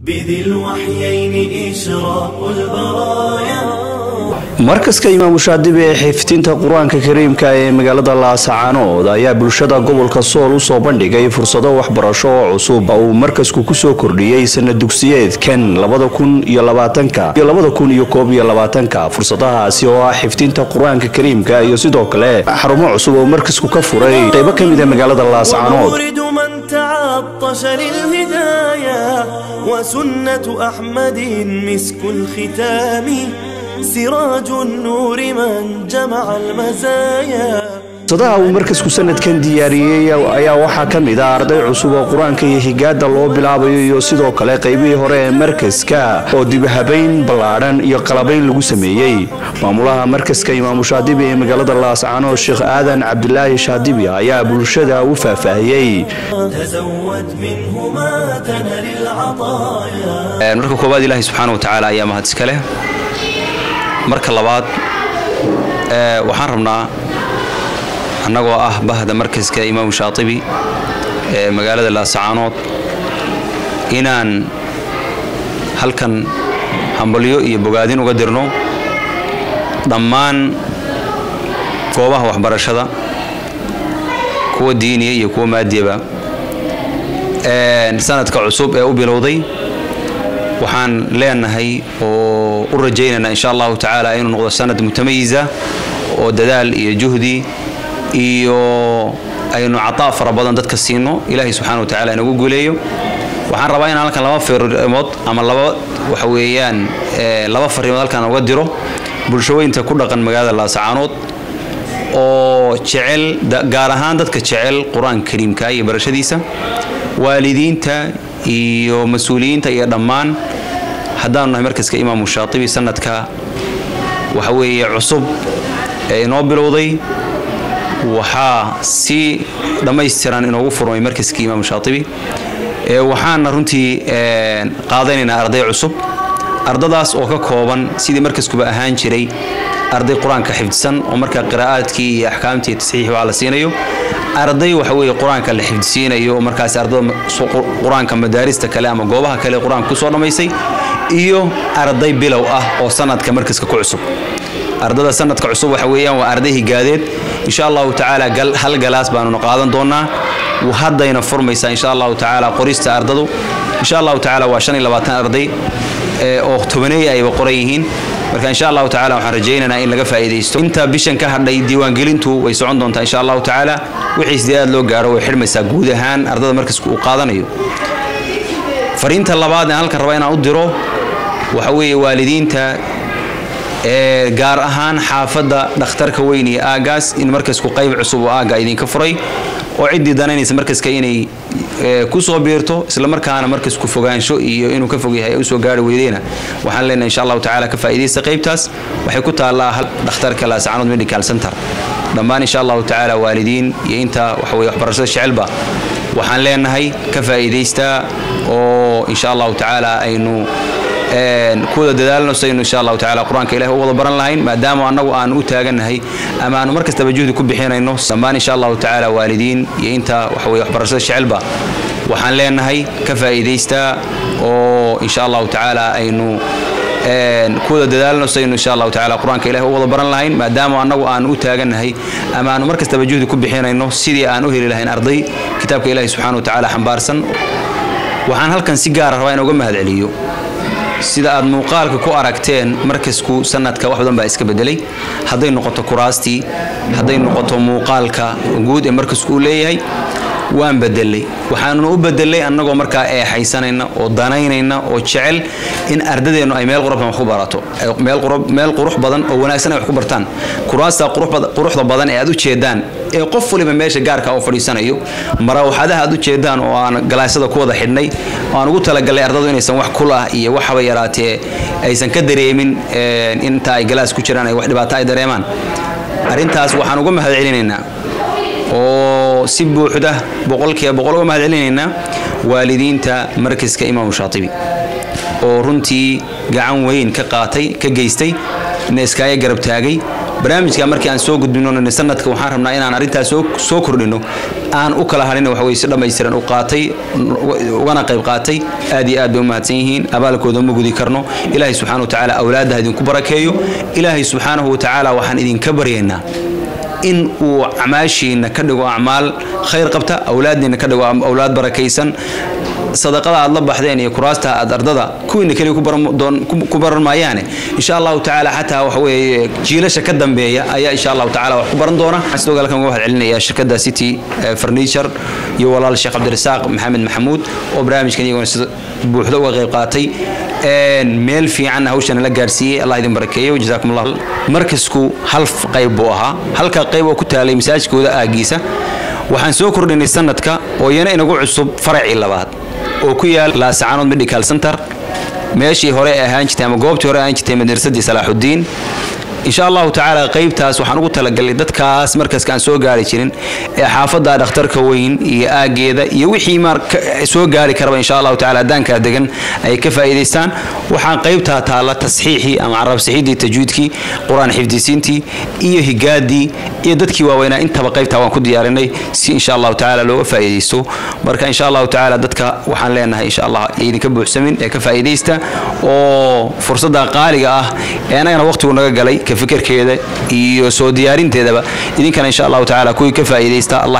بذي الوحيين إشراق البرايا markaska Imaam Shaadibi ee xifdinta Quraanka Kariimka ee magaalada Laascaanood ayaa bulshada gobolka Sool u soo bandhigay fursado waxbarasho oo cusub oo markasku ku soo kordhiyay sanad dugsiyeedkan 2020 iyo 2021 fursadahaasi oo ah xifdinta Quraanka Kariimka iyo sidoo kale xarumo cusub oo markasku ka furay qaybo kamid ah magaalada Laascaanood عطش للهداية وسنة أحمد مسك الختام سراج النور من جمع المزايا صداها ومركزku sanadkan diyaariyay ayaa waxa kamid ah arday cusub oo Quraanka iyo higaada loo bilaabayo iyo sidoo kale qaybihii hore ee markaska oo dib habeyn balaaran iyo qalabayn lagu sameeyay maamulaha markaska Imaam Shaadibi ee magaalada Laascaanood Sheekh Aadan Cabdullaahi Shaadibi ayaa bulshada u faahfaahiyay tazawwad minhuma tanal al'ataaya marka koobaad Ilaahay subhanahu wa ta'ala ayaa mahad iska leh marka labaad waxaan rabnaa annagoo ah bahda markaska Imaam Shaadibi ee magaalada Laascaanood inaan halkan hambalyo iyo bogaadin uga dirno dhammaan goobaha waxbarashada kuwa diiniga iyo kuwa maadiyaba sanadka cusub ee u bilowday waxaan leenahay oo u rajaynaynaa insha Allah ta'ala inuu noqdo sanad mutamayiza oo dadaal iyo juhdi iyo aynu cataa fara badan dadka siino Ilaahay subhanahu wa ta'ala inagu guuleeyo waxaan rabaa in halkan laba fariimood ama laba waxa weeyaan laba fariimood halkan uga diro bulshooyinka ku dhaqan magaalada Laascaanood oo jecel gaar ahaan dadka jecel Quraanka Kariimka iyo barashadiisa waalidiinta iyo mas'uuliyiinta iyo dhammaan haddaan nahay markaska Imaam Shaadibi sanadka waxa weeye cusub ee inoo bilowday waxa si dhamaystiran inoogu furmay markaska Imaam Shaadibi waxaan runtii qaadanaynaa arday cusub ardadaas oo ka kooban sidii markaskuba ahaan jiray arday Quraanka xifdsan oo marka qiraa'adkii iyo ahkaamtii tasxiix waa la siinayo arday waxa weeye Quraanka la xifdsiinayo oo markaas ardada Quraanka madaarista kale ama goobaha kale Quraanka ku soo dhamaysay iyo arday bilow ah oo sanadka markaska ku cusub ardada sanadka cusub waxa weeyaan waa arday higaadeed insha Allah ta'ala hal galaas baanu qaadan doonaa وهدينا فرميسا إن شاء الله تعالى قريست أرضه إن شاء الله تعالى وعشان لباتن أرضي أو تبنية أي بقريهين مركا إن شاء الله تعالى وحرجينا إن لقى فائدة أنت بيشن كهر ديوان قلنتو ويسعون دونتا إن شاء الله تعالى وحيس دياد لو جارو وحرم سجودة هان أرض مركز وقاضنيو فرينت الله بعد هالك ربنا أقدره وحوي والدين تا جار أهان حافظة دختر كويني آجاس إن مركز قيب عصب آجا إذن كفري وعدي دانيس مركز كيني كوسو بيرتو إسلا مركانا مركز كفوجان شو إنه كفوجي هي أسوق جاري ويدينا وحلنا إن شاء الله تعالى كفائدة سقيبتاس وحكوت الله دختر كلا سعانود ميديكال سنتر ضمان إن شاء الله تعالى والدين ينتا وحوي برشة شعلبة وحلنا هي كفائدة ستا وإن شاء الله تعالى إنه كودا دادالنا سينو إن شاء الله تعالى قرآنك إله هو ضبرنا لهين ما دام أنه أن أتاجن هي أما أنه مركز تبجهد كل بحين إنه سمان إن شاء الله تعالى والدين ينتا وحوي برشة شعلبة وحن لنا هي كفائدة ستا وإن شاء الله تعالى إنه كودا دادالنا سينو إن شاء الله تعالى قرآنك إله هو ضبرنا لهين ما دام أنه أن أتاجن هي أما أنه مركز تبجهد كل بحين إنه سيدي أن أهل لهين أرضي كتابك إله سبحانه وتعالى حنبارسن وحن هل كان سيجار رواين وجمع هذا اليوم sida aad muuqaalka ku aragteen markasku sanadka wax badan baa iska bedelay haday noqoto kuraasti haday noqoto muuqaalka guud ee markasku leeyahay waan bedelay waxaanu u bedelay annagoo markaa haysanayna oo danaynayna oo jecel in ardadeenu ay meel qurux badan ku barato meel qurux badan oo wanaagsan ay wax ku bartaan kuraasta quruxda badan ee aad u jeedaan ee qof waliba meesha gaarka oo fadhiisanayo marawaxadaha aad u jeedaan oo aan galaasada ku wada xidhnay oo aan ugu talagalay ardadu inaysan wax kul ah iyo waxba yaraatee aysan ka dareemin inta ay galaas ku jiraan ay wax dhibaato ay dareemaan arintaas waxaan uga mahadcelinaynaa oo si buuxda boqolkiiba uga mahadcelinaynaa waalidiinta markaska Imaam Shaadibi oo runtii gacan weyn ka qaatay ka geystay neeskaya garab taagay barnaamijka markii aan soo gudbino sanadka waxaan rabnaa inaan arintaas soo kordhino aan u kala halin waxa way si dhamaystiran u qaatay ugana qayb qaatay aad iyo aad bay u mahadsan yihiin abaalkooda ma gudi karno ilaahay subxaanahu wa ta'ala awlaadaha idinku barakeeyo ilaahay subxaanahu wa ta'ala waxaan idinka baryaynaa in uu acmaashiina ka dhigo acmaal khayr qabta awlaadina ka dhigo awlaad barakaysan صدقة الله بحدين يكراستها أرددا كوين كلي كبر مايانه إن شاء الله تعالى حتى وحوي جيلش كدم بيا أي إن شاء الله تعالى وحبرن دونا حسوا قال لكم واحد علنا يا شركة سيتي فرنيشر يولا الشيخ عبد الرزاق محمد محمود وبرامج كان يقول بوحدة وغيقاتي ميل في عنا هوش أنا لجارسية الله يديم بركيه وجزاكم الله مركزكو هلف قيبوها هلك قيبو كتالي مساجكو ذا أجيسة وحنسوكر إن السنة كا وينا نقول عصب فرع إلا بعد وكيا لا سعانود ميديكال سنتر ماشي هراء هانجتي أما جوبتي هراء هانجتي مدرسة صلاح الدين إن شاء الله تعالى قيبتاس وحنقول تلقى دتكاس مركز كان سو غاري جيرين حافظ دكتور كوين يا اجيدا يوحي مار سو غاري كرب إن شاء الله تعالى دانكا دغن اي كفايديستان وحان قيبتا تالا تصحيحي ام عرب سعيدي تجويدكي قران حفظيسينتي iyo higaadi iyo dadkii waaweyna inta qeybta waan ku diyaarinay si insha Allah ta'ala loo faa'iideysto marka insha Allah ta'ala dadka waxaan leenahay insha Allah idinka buuxsamin ee ka faa'iideysta oo fursada qaaliga ah ee anagana waqtigu naga galay ka fikirkeeda iyo soo diyaarinteedaba idinkana insha Allah ta'ala kuwi ka faa'iideysta Allah